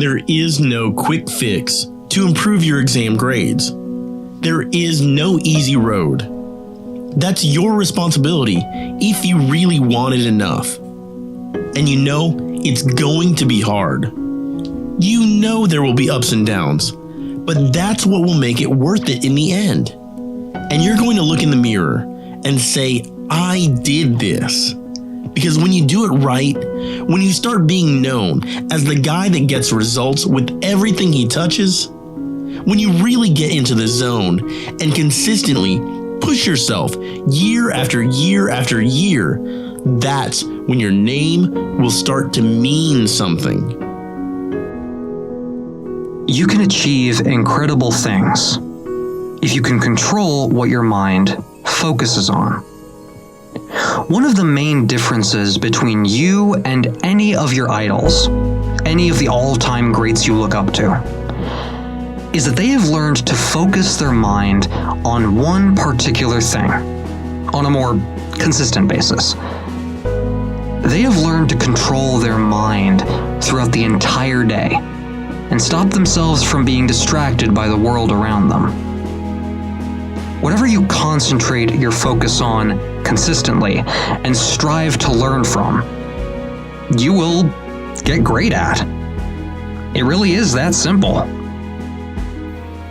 There is no quick fix to improve your exam grades. There is no easy road. That's your responsibility if you really want it enough. And you know it's going to be hard. You know there will be ups and downs, but that's what will make it worth it in the end. And you're going to look in the mirror and say, I did this. Because when you do it right, when you start being known as the guy that gets results with everything he touches, when you really get into the zone and consistently push yourself year after year after year, that's when your name will start to mean something. You can achieve incredible things if you can control what your mind focuses on. One of the main differences between you and any of your idols, any of the all-time greats you look up to, is that they have learned to focus their mind on one particular thing on a more consistent basis. They have learned to control their mind throughout the entire day and stop themselves from being distracted by the world around them. Whatever you concentrate your focus on consistently and strive to learn from, you will get great at. It really is that simple.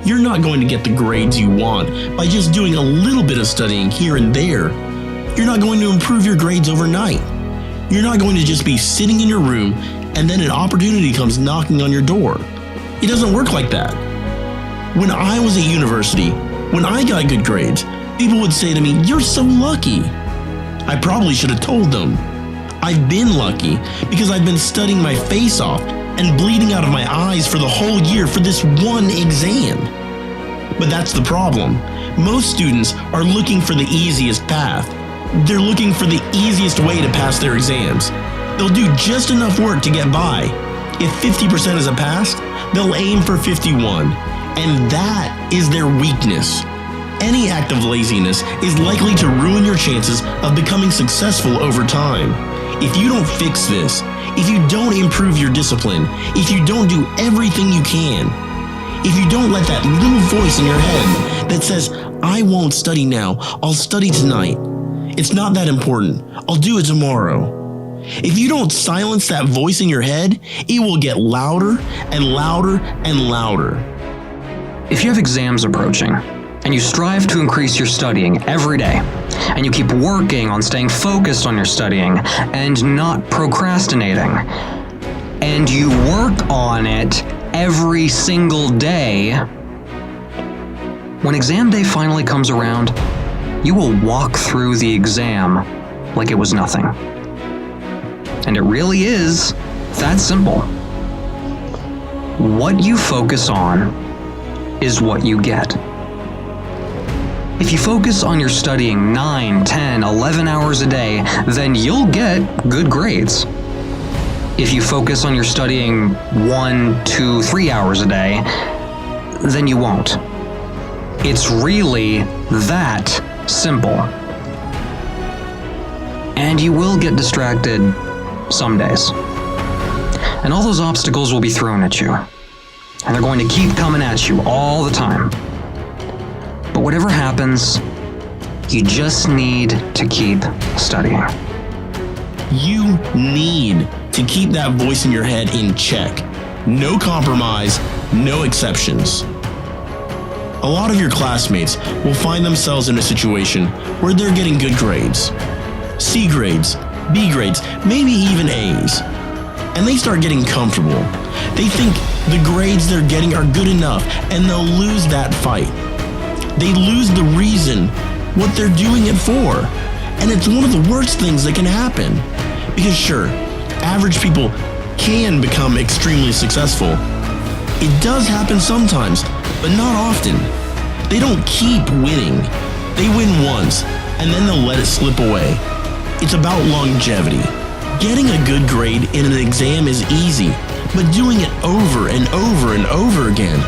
You're not going to get the grades you want by just doing a little bit of studying here and there. You're not going to improve your grades overnight. You're not going to just be sitting in your room and then an opportunity comes knocking on your door. It doesn't work like that. When I was at university, when I got good grades, people would say to me, "You're so lucky." I probably should have told them, I've been lucky because I've been studying my face off and bleeding out of my eyes for the whole year for this one exam. But that's the problem. Most students are looking for the easiest path. They're looking for the easiest way to pass their exams. They'll do just enough work to get by. If 50% is a pass, they'll aim for 51. And that is their weakness. Any act of laziness is likely to ruin your chances of becoming successful over time. If you don't fix this, if you don't improve your discipline, if you don't do everything you can, if you don't let that little voice in your head that says, I won't study now, I'll study tonight. It's not that important, I'll do it tomorrow. If you don't silence that voice in your head, it will get louder and louder and louder. If you have exams approaching, and you strive to increase your studying every day, and you keep working on staying focused on your studying and not procrastinating, and you work on it every single day, when exam day finally comes around, you will walk through the exam like it was nothing. And it really is that simple. What you focus on is what you get. If you focus on your studying 9, 10, 11 hours a day, then you'll get good grades. If you focus on your studying 1, 2, 3 hours a day, then you won't. It's really that simple. And you will get distracted some days. And all those obstacles will be thrown at you. And they're going to keep coming at you all the time. But whatever happens, you just need to keep studying. You need to keep that voice in your head in check. No compromise, no exceptions. A lot of your classmates will find themselves in a situation where they're getting good grades. C grades, B grades, maybe even A's. And they start getting comfortable. They think the grades they're getting are good enough and they'll lose that fight. They lose the reason what they're doing it for. And it's one of the worst things that can happen. Because sure, average people can become extremely successful. It does happen sometimes, but not often. They don't keep winning. They win once, and then they'll let it slip away. It's about longevity. Getting a good grade in an exam is easy, but doing it over and over and over again